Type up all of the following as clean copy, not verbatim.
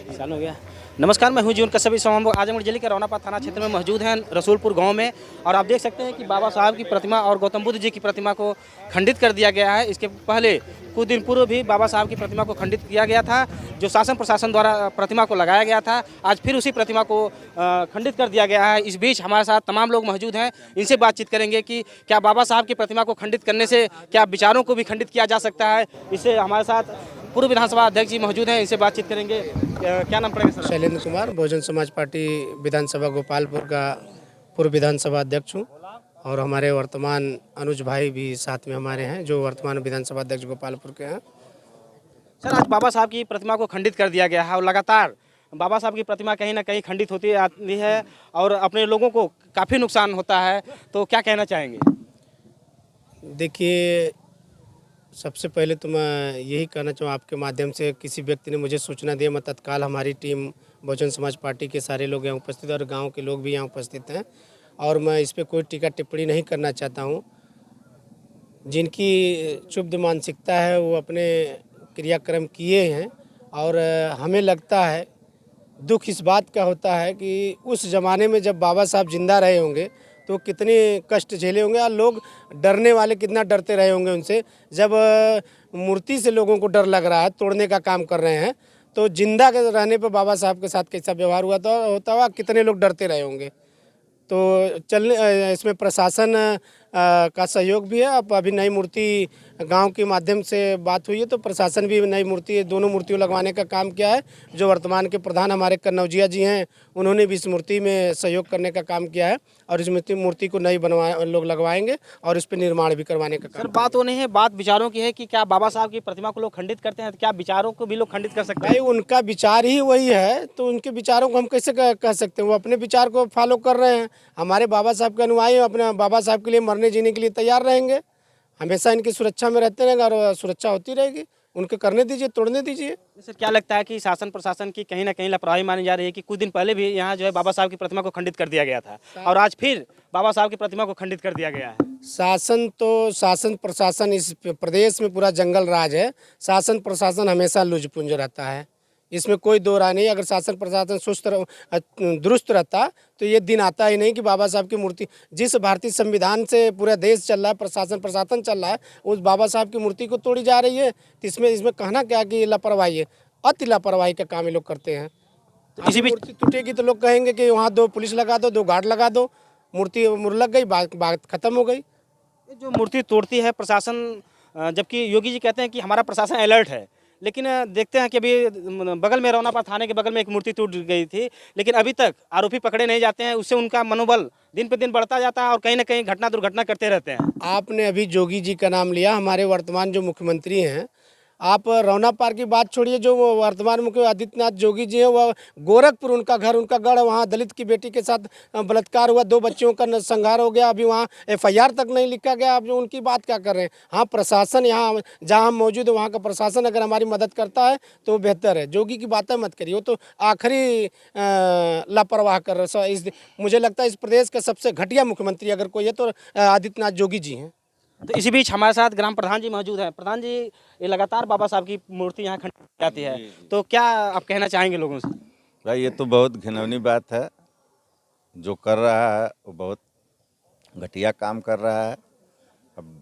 साल हो गया। नमस्कार, मैं हूं जीवन का सभी हम आजमगढ़ जिले के रौनापाद थाना क्षेत्र में मौजूद हैं, रसूलपुर गांव में। और आप देख सकते हैं कि बाबा साहब की प्रतिमा और गौतम बुद्ध जी की प्रतिमा को खंडित कर दिया गया है। इसके पहले कुछ दिन पूर्व भी बाबा साहब की प्रतिमा को खंडित किया गया था, जो शासन प्रशासन द्वारा प्रतिमा को लगाया गया था। आज फिर उसी प्रतिमा को खंडित कर दिया गया है। इस बीच हमारे साथ तमाम लोग मौजूद हैं, इनसे बातचीत करेंगे कि क्या बाबा साहब की प्रतिमा को खंडित करने से क्या विचारों को भी खंडित किया जा सकता है। इससे हमारे साथ पूर्व विधानसभा अध्यक्ष जी मौजूद हैं, इनसे बातचीत करेंगे। क्या नाम पड़ेगा सर? शैलेंद्र कुमार, बहुजन समाज पार्टी विधानसभा गोपालपुर का पूर्व विधानसभा अध्यक्ष हूँ। और हमारे वर्तमान अनुज भाई भी साथ में हमारे हैं, जो वर्तमान विधानसभा अध्यक्ष गोपालपुर के हैं। सर, आज बाबा साहब की प्रतिमा को खंडित कर दिया गया है और लगातार बाबा साहब की प्रतिमा कहीं ना कहीं खंडित होती आती है और अपने लोगों को काफ़ी नुकसान होता है, तो क्या कहना चाहेंगे? देखिए, सबसे पहले तो मैं यही कहना चाहूँ, आपके माध्यम से किसी व्यक्ति ने मुझे सूचना दी, मैं तत्काल हमारी टीम बहुजन समाज पार्टी के सारे लोग यहाँ उपस्थित हैं और गांव के लोग भी यहाँ उपस्थित हैं। और मैं इस पर कोई टीका टिप्पणी नहीं करना चाहता हूँ। जिनकी क्षुब्ध मानसिकता है वो अपने क्रियाक्रम किए हैं। और हमें लगता है, दुख इस बात का होता है कि उस ज़माने में जब बाबा साहब जिंदा रहे होंगे तो कितने कष्ट झेले होंगे और लोग डरने वाले कितना डरते रहे होंगे उनसे। जब मूर्ति से लोगों को डर लग रहा है, तोड़ने का काम कर रहे हैं, तो जिंदा के रहने पर बाबा साहब के साथ कैसा व्यवहार हुआ था होता हुआ कितने लोग डरते रहे होंगे। तो चलने इसमें प्रशासन का सहयोग भी है। अब अभी नई मूर्ति गांव के माध्यम से बात हुई है, तो प्रशासन भी नई मूर्ति, दोनों मूर्तियों लगवाने का काम किया है। जो वर्तमान के प्रधान हमारे कन्नौजिया जी हैं, उन्होंने भी इस मूर्ति में सहयोग करने का काम किया है। और इस मूर्ति को नई लोग लगवाएंगे और इस पर निर्माण भी करवाने का काम। सर, बात वो नहीं है, बात विचारों की है कि क्या बाबा साहब की प्रतिमा को लोग खंडित करते हैं, तो क्या विचारों को भी लोग खंडित कर सकते हैं? भाई, उनका विचार ही वही है, तो उनके विचारों को हम कैसे कह सकते हैं? वो अपने विचार को फॉलो कर रहे हैं। हमारे बाबा साहब के अनुयायी अपने बाबा साहब के लिए मरने जीने के लिए तैयार रहेंगे। हमेशा इनकी सुरक्षा में रहते रहेंगे और सुरक्षा होती रहेगी। उनके करने दीजिए, तोड़ने दीजिए। सर, क्या लगता है कि शासन प्रशासन की कहीं ना कहीं लापरवाही मानी जा रही है कि कुछ दिन पहले भी यहाँ जो है बाबा साहब की प्रतिमा को खंडित कर दिया गया था और आज फिर बाबा साहब की प्रतिमा को खंडित कर दिया गया है? शासन प्रशासन इस प्रदेश में पूरा जंगल राज है। शासन प्रशासन हमेशा लुझपुंज रहता है, इसमें कोई दो राय नहीं। अगर शासन प्रशासन दुरुस्त रहता तो ये दिन आता ही नहीं कि बाबा साहब की मूर्ति, जिस भारतीय संविधान से पूरा देश चल रहा है, प्रशासन चल रहा है, उस बाबा साहब की मूर्ति को तोड़ी जा रही है। तो इसमें कहना क्या कि ये लापरवाही है, अति लापरवाही का काम ये लोग करते हैं। तो किसी भी मूर्ति टूटेगी तो लोग कहेंगे कि वहाँ 2 पुलिस लगा दो, 2 गार्ड लगा दो, मूर्ति लग गई, बात खत्म हो गई। जो मूर्ति तोड़ती है प्रशासन, जबकि योगी जी कहते हैं कि हमारा प्रशासन अलर्ट है, लेकिन देखते हैं कि अभी बगल में रौनापाद थाने के बगल में एक मूर्ति टूट गई थी, लेकिन अभी तक आरोपी पकड़े नहीं जाते हैं। उससे उनका मनोबल दिन पे दिन बढ़ता जाता है और कहीं ना कहीं घटना दुर्घटना करते रहते हैं। आपने अभी योगी जी का नाम लिया, हमारे वर्तमान जो मुख्यमंत्री हैं। आप रौनापार की बात छोड़िए, जो वर्तमान मुख्य आदित्यनाथ योगी जी हैं, वह गोरखपुर उनका घर, उनका गढ़, वहाँ दलित की बेटी के साथ बलात्कार हुआ, 2 बच्चियों का संहार हो गया, अभी वहाँ FIR तक नहीं लिखा गया। आप जो उनकी बात क्या कर रहे हैं? हाँ, प्रशासन यहाँ जहाँ हम मौजूद है वहाँ का प्रशासन अगर हमारी मदद करता है तो बेहतर है। योगी की बातें मत करिए, वो तो आखिरी लापरवाह कर रहे। मुझे लगता है इस प्रदेश का सबसे घटिया मुख्यमंत्री अगर कोई है तो आदित्यनाथ योगी जी हैं। तो इसी बीच हमारे साथ ग्राम प्रधान जी मौजूद हैं। प्रधान जी, ये लगातार बाबा साहब की मूर्ति यहाँ खंडित की जाती है, तो क्या आप कहना चाहेंगे लोगों से? भाई, ये तो बहुत घिनौनी बात है। जो कर रहा है वो बहुत घटिया काम कर रहा है। अब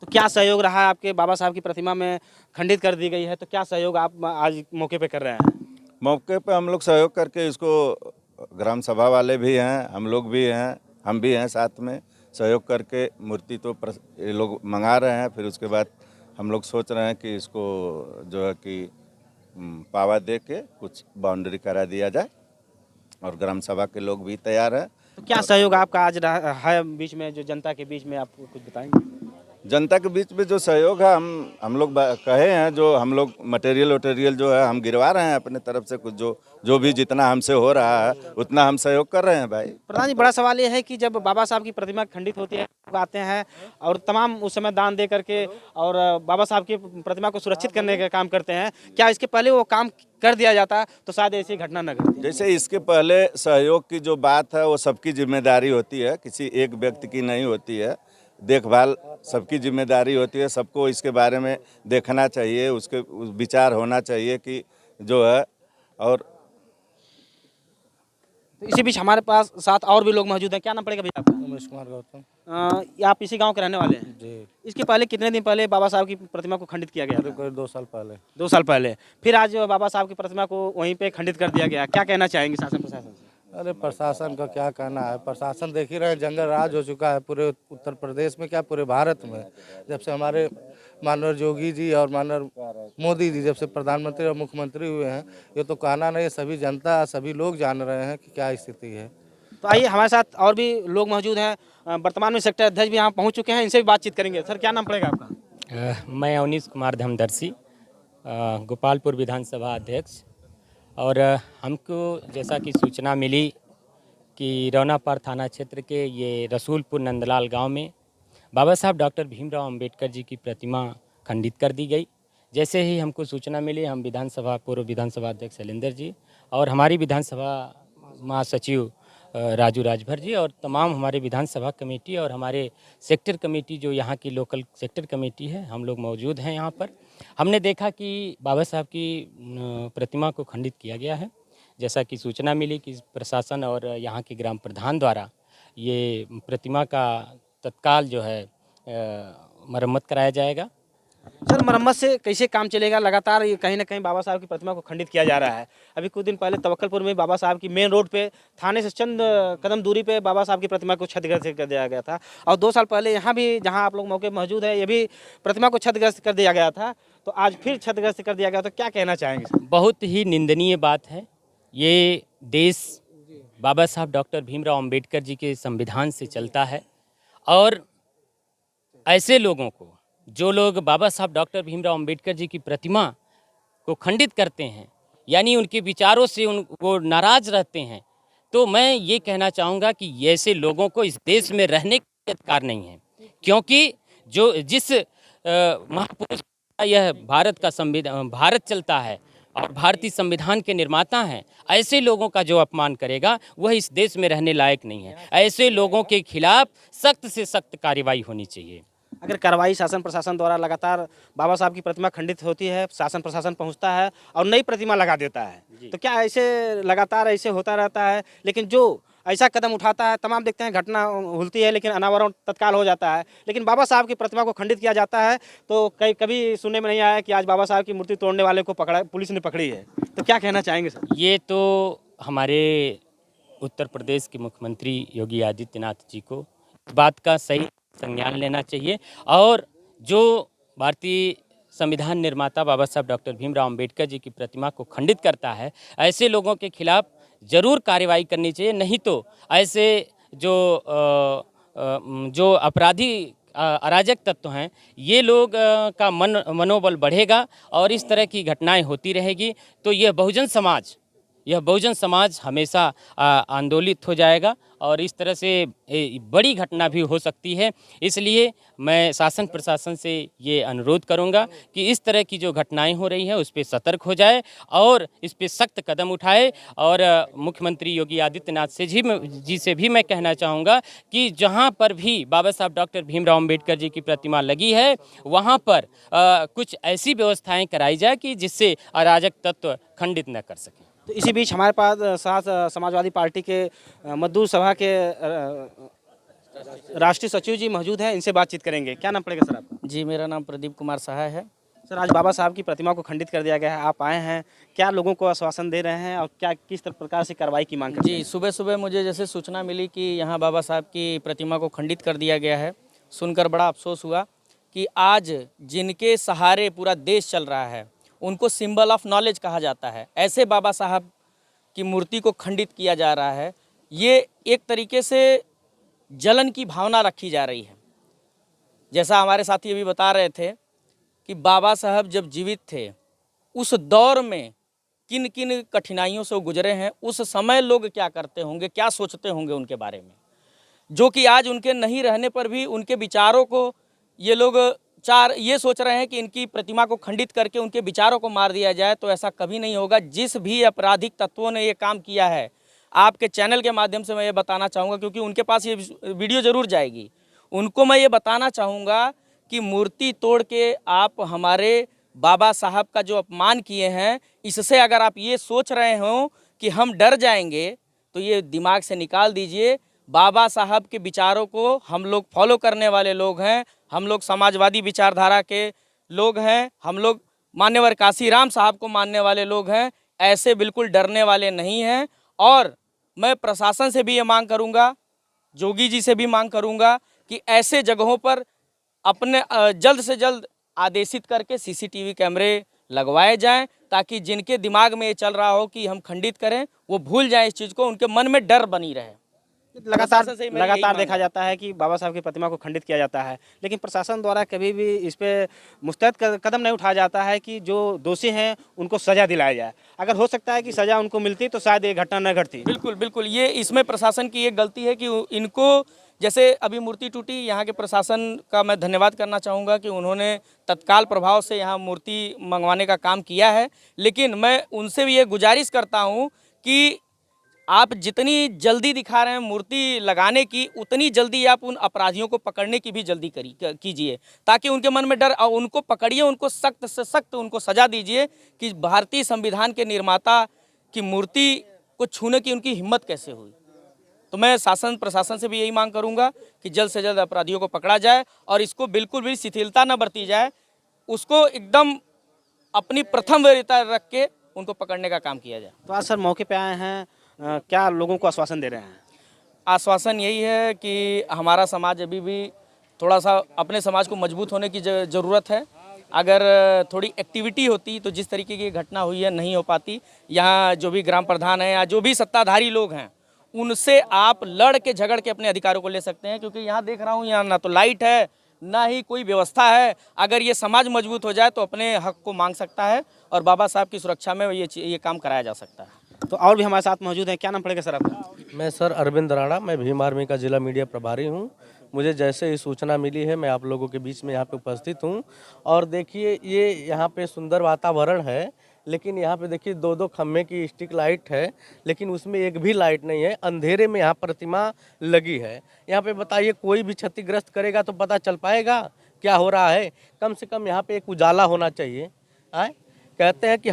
तो क्या सहयोग रहा है आपके? बाबा साहब की प्रतिमा में खंडित कर दी गई है, तो क्या सहयोग आप आज मौके पे कर रहे हैं? मौके पे हम लोग सहयोग करके इसको, ग्राम सभा वाले भी हैं, हम लोग भी हैं, हम भी हैं, साथ में सहयोग करके मूर्ति तो ये लोग मंगा रहे हैं। फिर उसके बाद हम लोग सोच रहे हैं कि इसको जो है कि पावा दे के कुछ बाउंड्री करा दिया जाए और ग्राम सभा के लोग भी तैयार हैं। तो क्या सहयोग आपका आज है बीच में, जो जनता के बीच में, आप कुछ बताएंगे? जनता के बीच में जो सहयोग है, हम लोग कहे हैं, जो हम लोग मटेरियल जो है हम गिरवा रहे हैं अपने तरफ से। कुछ जो भी जितना हमसे हो रहा है उतना हम सहयोग कर रहे हैं। भाई प्रधान जी, बड़ा सवाल ये है कि जब बाबा साहब की प्रतिमा खंडित होती है, लोग आते हैं और तमाम उस समय दान दे करके और बाबा साहब की प्रतिमा को सुरक्षित करने का काम करते हैं, क्या इसके पहले वो काम कर दिया जाता तो शायद ऐसी घटना न घटती? जैसे इसके पहले सहयोग की जो बात है वो सबकी जिम्मेदारी होती है, किसी एक व्यक्ति की नहीं होती है। देखभाल सबकी जिम्मेदारी होती है, सबको इसके बारे में देखना चाहिए, उसके विचार होना चाहिए कि जो है और तो इसी बीच हमारे पास साथ और भी लोग मौजूद हैं। क्या नाम पड़ेगा भैया आपका? उमेश कुमार गौतम। आप इसी गांव के रहने वाले हैं? जी, इसके पहले कितने दिन पहले बाबा साहब की प्रतिमा को खंडित किया गया था? कोई 2 साल पहले। 2 साल पहले। फिर आज बाबा साहब की प्रतिमा को वहीं पे खंडित कर दिया गया। क्या कहना चाहेंगे शासन प्रशासन से? अरे प्रशासन का क्या कहना है, प्रशासन देख ही रहे हैं, जंगल राज हो चुका है पूरे उत्तर प्रदेश में, क्या पूरे भारत में। जब से हमारे माननीय योगी जी और माननीय मोदी जी जब से प्रधानमंत्री और मुख्यमंत्री हुए हैं, ये तो कहना नहीं, सभी जनता सभी लोग जान रहे हैं कि क्या स्थिति है। तो आइए, हमारे साथ और भी लोग मौजूद हैं। वर्तमान में सेक्टर अध्यक्ष भी यहाँ पहुँच चुके हैं, इनसे भी बातचीत करेंगे। सर, क्या नाम पड़ेगा आपका? मैं अवनीश कुमार धमदर्शी, गोपालपुर विधानसभा अध्यक्ष। और हमको जैसा कि सूचना मिली कि रौनापार थाना क्षेत्र के ये रसूलपुर नंदलाल गांव में बाबा साहब डॉक्टर भीमराव अंबेडकर जी की प्रतिमा खंडित कर दी गई। जैसे ही हमको सूचना मिली, हम पूर्व विधानसभा अध्यक्ष शैलेंद्र जी और हमारी विधानसभा महासचिव राजू राजभर जी और तमाम हमारे विधानसभा कमेटी और हमारे सेक्टर कमेटी, जो यहाँ की लोकल सेक्टर कमेटी है, हम लोग मौजूद हैं यहाँ पर। हमने देखा कि बाबा साहब की प्रतिमा को खंडित किया गया है। जैसा कि सूचना मिली कि प्रशासन और यहाँ के ग्राम प्रधान द्वारा ये प्रतिमा का तत्काल जो है मरम्मत कराया जाएगा। सर, मरम्मत से कैसे काम चलेगा? लगातार ये कहीं ना कहीं बाबा साहब की प्रतिमा को खंडित किया जा रहा है। अभी कुछ दिन पहले तवक्कलपुर में बाबा साहब की मेन रोड पे, थाने से चंद कदम दूरी पे बाबा साहब की प्रतिमा को क्षतिग्रस्त कर दिया गया था। और 2 साल पहले यहाँ भी, जहाँ आप लोग मौके मौजूद है, ये भी प्रतिमा को क्षतिग्रस्त कर दिया गया था। तो आज फिर क्षतिग्रस्त कर दिया गया, तो क्या कहना चाहेंगे सर? बहुत ही निंदनीय बात है। ये देश बाबा साहब डॉक्टर भीमराव अंबेडकर जी के संविधान से चलता है और ऐसे लोगों को, जो लोग बाबा साहब डॉक्टर भीमराव अंबेडकर जी की प्रतिमा को खंडित करते हैं, यानी उनके विचारों से वो नाराज रहते हैं, तो मैं ये कहना चाहूँगा कि ऐसे लोगों को इस देश में रहने का अधिकार नहीं है। क्योंकि जिस महापुरुष का यह भारत का संविधान, भारत चलता है और भारतीय संविधान के निर्माता हैं, ऐसे लोगों का जो अपमान करेगा वह इस देश में रहने लायक नहीं है। ऐसे लोगों के खिलाफ सख्त से सख्त कार्रवाई होनी चाहिए। अगर कार्रवाई शासन प्रशासन द्वारा लगातार बाबा साहब की प्रतिमा खंडित होती है, शासन प्रशासन पहुंचता है और नई प्रतिमा लगा देता है, तो क्या ऐसे लगातार ऐसे होता रहता है? लेकिन जो ऐसा कदम उठाता है, तमाम देखते हैं घटना हुलती है लेकिन अनावरण तत्काल हो जाता है। लेकिन बाबा साहब की प्रतिमा को खंडित किया जाता है तो कभी सुनने में नहीं आया कि आज बाबा साहब की मूर्ति तोड़ने वाले को पुलिस ने पकड़ी है। तो क्या कहना चाहेंगे सर? ये तो हमारे उत्तर प्रदेश के मुख्यमंत्री योगी आदित्यनाथ जी को इस बात का सही संज्ञान लेना चाहिए और जो भारतीय संविधान निर्माता बाबा साहब डॉक्टर भीमराव अंबेडकर जी की प्रतिमा को खंडित करता है, ऐसे लोगों के खिलाफ ज़रूर कार्रवाई करनी चाहिए। नहीं तो ऐसे जो अपराधी अराजक तत्व हैं, ये लोग का मनोबल बढ़ेगा और इस तरह की घटनाएं होती रहेगी तो यह बहुजन समाज हमेशा आंदोलित हो जाएगा और इस तरह से बड़ी घटना भी हो सकती है। इसलिए मैं शासन प्रशासन से ये अनुरोध करूंगा कि इस तरह की जो घटनाएं हो रही हैं उस पर सतर्क हो जाए और इस पर सख्त कदम उठाए। और मुख्यमंत्री योगी आदित्यनाथ जी से भी मैं कहना चाहूँगा कि जहाँ पर भी बाबा साहब डॉक्टर भीमराव अंबेडकर जी की प्रतिमा लगी है, वहाँ पर कुछ ऐसी व्यवस्थाएँ कराई जाए कि जिससे अराजक तत्व खंडित न कर सकें। तो इसी बीच हमारे पास साथ समाजवादी पार्टी के मजदूर सभा के राष्ट्रीय सचिव जी मौजूद हैं, इनसे बातचीत करेंगे। क्या नाम पड़ेगा सर आपका? जी, मेरा नाम प्रदीप कुमार सहाय है। सर, आज बाबा साहब की प्रतिमा को खंडित कर दिया गया है, आप आए हैं, क्या लोगों को आश्वासन दे रहे हैं और क्या किस प्रकार से कार्रवाई की मांग करते हैं? जी, सुबह सुबह मुझे जैसे सूचना मिली कि यहाँ बाबा साहब की प्रतिमा को खंडित कर दिया गया है, सुनकर बड़ा अफसोस हुआ कि आज जिनके सहारे पूरा देश चल रहा है उनको सिंबल ऑफ नॉलेज कहा जाता है, ऐसे बाबा साहब की मूर्ति को खंडित किया जा रहा है। ये एक तरीके से जलन की भावना रखी जा रही है। जैसा हमारे साथी अभी बता रहे थे कि बाबा साहब जब जीवित थे उस दौर में किन किन कठिनाइयों से वो गुजरे हैं, उस समय लोग क्या करते होंगे, क्या सोचते होंगे उनके बारे में, जो कि आज उनके नहीं रहने पर भी उनके विचारों को ये लोग ये सोच रहे हैं कि इनकी प्रतिमा को खंडित करके उनके विचारों को मार दिया जाए। तो ऐसा कभी नहीं होगा। जिस भी आपराधिक तत्वों ने ये काम किया है, आपके चैनल के माध्यम से मैं ये बताना चाहूँगा, क्योंकि उनके पास ये वीडियो ज़रूर जाएगी, उनको मैं ये बताना चाहूँगा कि मूर्ति तोड़ के आप हमारे बाबा साहब का जो अपमान किए हैं, इससे अगर आप ये सोच रहे हो कि हम डर जाएंगे तो ये दिमाग से निकाल दीजिए। बाबा साहब के विचारों को हम लोग फॉलो करने वाले लोग हैं, हम लोग समाजवादी विचारधारा के लोग हैं, हम लोग मान्यवर काशीराम साहब को मानने वाले लोग हैं, ऐसे बिल्कुल डरने वाले नहीं हैं। और मैं प्रशासन से भी ये मांग करूँगा, जोगी जी से भी मांग करूँगा कि ऐसे जगहों पर अपने जल्द से जल्द आदेशित करके सीसीटीवी कैमरे लगवाए जाएं, ताकि जिनके दिमाग में ये चल रहा हो कि हम खंडित करें, वो भूल जाएं इस चीज़ को, उनके मन में डर बनी रहे। लगातार देखा जाता है कि बाबा साहब की प्रतिमा को खंडित किया जाता है, लेकिन प्रशासन द्वारा कभी भी इस पे मुस्तैद कदम नहीं उठाया जाता है कि जो दोषी हैं उनको सजा दिलाया जाए। अगर हो सकता है कि सजा उनको मिलती तो शायद ये घटना न घटती। बिल्कुल बिल्कुल, ये इसमें प्रशासन की ये गलती है कि इनको, जैसे अभी मूर्ति टूटी, यहाँ के प्रशासन का मैं धन्यवाद करना चाहूँगा कि उन्होंने तत्काल प्रभाव से यहाँ मूर्ति मंगवाने का काम किया है। लेकिन मैं उनसे भी ये गुजारिश करता हूँ कि आप जितनी जल्दी दिखा रहे हैं मूर्ति लगाने की, उतनी जल्दी आप उन अपराधियों को पकड़ने की भी जल्दी कीजिए, ताकि उनके मन में डर, और उनको पकड़िए, उनको सख्त से सख्त उनको सजा दीजिए कि भारतीय संविधान के निर्माता की मूर्ति को छूने की उनकी हिम्मत कैसे हुई। तो मैं शासन प्रशासन से भी यही मांग करूंगा कि जल्द से जल्द अपराधियों को पकड़ा जाए और इसको बिल्कुल भी शिथिलता न बरती जाए, उसको एकदम अपनी प्रथम वरीयता रख के उनको पकड़ने का काम किया जाए। तो आज सर मौके पे आए हैं, क्या लोगों को आश्वासन दे रहे हैं? आश्वासन यही है कि हमारा समाज अभी भी थोड़ा सा, अपने समाज को मजबूत होने की ज़रूरत है। अगर थोड़ी एक्टिविटी होती तो जिस तरीके की घटना हुई है नहीं हो पाती। यहाँ जो भी ग्राम प्रधान हैं या जो भी सत्ताधारी लोग हैं, उनसे आप लड़ के झगड़ के अपने अधिकारों को ले सकते हैं, क्योंकि यहाँ देख रहा हूँ यहाँ ना तो लाइट है ना ही कोई व्यवस्था है। अगर ये समाज मजबूत हो जाए तो अपने हक को मांग सकता है और बाबा साहब की सुरक्षा में ये काम कराया जा सकता है। तो और भी हमारे साथ मौजूद हैं, क्या नाम पड़ेगा सर आपका? मैं सर अरविंद राणा, मैं भीम आर्मी का जिला मीडिया प्रभारी हूँ। मुझे जैसे ही सूचना मिली है मैं आप लोगों के बीच में यहाँ पे उपस्थित हूँ। और देखिए ये यहाँ पे सुंदर वातावरण है, लेकिन यहाँ पे देखिए 2-2 खम्भे की स्ट्रीट लाइट है, लेकिन उसमें एक भी लाइट नहीं है। अंधेरे में यहाँ प्रतिमा लगी है। यहाँ पे बताइए कोई भी क्षतिग्रस्त करेगा तो पता चल पाएगा क्या हो रहा है? कम से कम यहाँ पे एक उजाला होना चाहिए। कहते हैं कि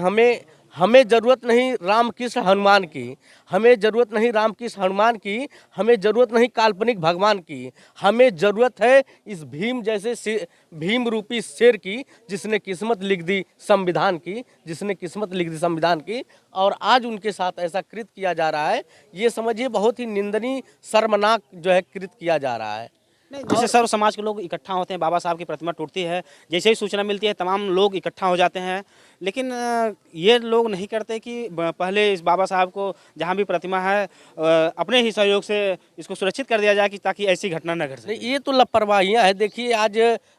हमें ज़रूरत नहीं राम कृष्ण हनुमान की, हमें ज़रूरत नहीं राम कृष्ण हनुमान की, हमें ज़रूरत नहीं काल्पनिक भगवान की, हमें ज़रूरत है इस भीम जैसे भीम रूपी शेर की, जिसने किस्मत लिख दी संविधान की, जिसने किस्मत लिख दी संविधान की। और आज उनके साथ ऐसा कृत किया जा रहा है, ये समझिए बहुत ही निंदनीय शर्मनाक जो है कृत किया जा रहा है। नहीं, जैसे सर्व समाज के लोग इकट्ठा होते हैं, बाबा साहब की प्रतिमा टूटती है, जैसे ही सूचना मिलती है तमाम लोग इकट्ठा हो जाते हैं, लेकिन ये लोग नहीं करते कि पहले इस बाबा साहब को जहाँ भी प्रतिमा है अपने ही सहयोग से इसको सुरक्षित कर दिया जाए कि ताकि ऐसी घटना न घट सके। ये तो लापरवाहियाँ है। देखिए आज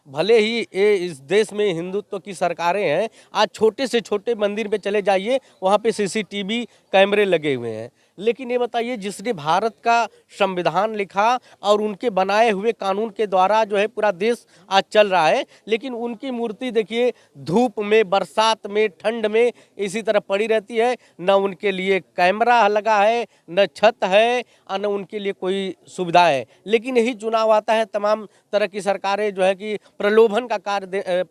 भले ही इस देश में हिंदुत्व की सरकारें हैं, आज छोटे से छोटे मंदिर पे चले जाइए, वहाँ पे सीसीटीवी कैमरे लगे हुए हैं, लेकिन ये बताइए जिसने भारत का संविधान लिखा और उनके बनाए हुए कानून के द्वारा जो है पूरा देश आज चल रहा है, लेकिन उनकी मूर्ति देखिए धूप में, बरसात में, ठंड में इसी तरह पड़ी रहती है। न उनके लिए कैमरा लगा है, न छत है, और न उनके लिए कोई सुविधा है। लेकिन यही चुनाव आता है, तमाम तरह की सरकारें जो है कि प्रलोभन का कार्य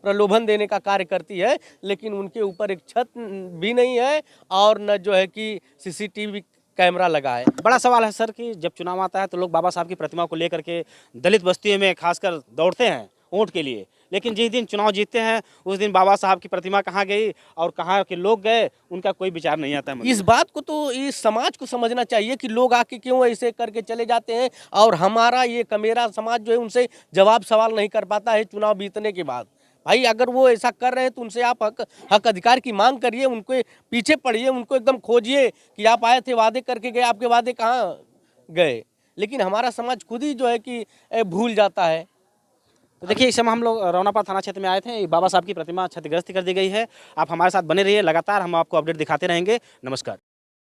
प्रलोभन देने का कार्य करती है, लेकिन उनके ऊपर एक छत भी नहीं है और न जो है कि सीसीटीवी कैमरा लगा है। बड़ा सवाल है सर कि जब चुनाव आता है तो लोग बाबा साहब की प्रतिमा को लेकर के दलित बस्तियों में खासकर दौड़ते हैं वोट के लिए, लेकिन जिस दिन चुनाव जीतते हैं उस दिन बाबा साहब की प्रतिमा कहाँ गई और कहाँ के लोग गए, उनका कोई विचार नहीं आता है। इस बात को तो इस समाज को समझना चाहिए कि लोग आके क्यों ऐसे करके चले जाते हैं, और हमारा ये कमेरा समाज जो है उनसे जवाब सवाल नहीं कर पाता है चुनाव जीतने के बाद। भाई अगर वो ऐसा कर रहे हैं तो उनसे आप हक अधिकार की मांग करिए, उनके पीछे पड़िए, उनको एकदम खोजिए कि आप आए थे, वादे करके गए, आपके वादे कहाँ गए। लेकिन हमारा समाज खुद ही जो है कि भूल जाता है। तो देखिए इस समय हम लोग रौनापाल थाना क्षेत्र में आए थे, बाबा साहब की प्रतिमा क्षतिग्रस्त कर दी गई है। आप हमारे साथ बने रहिए, लगातार हम आपको अपडेट दिखाते रहेंगे। नमस्कार।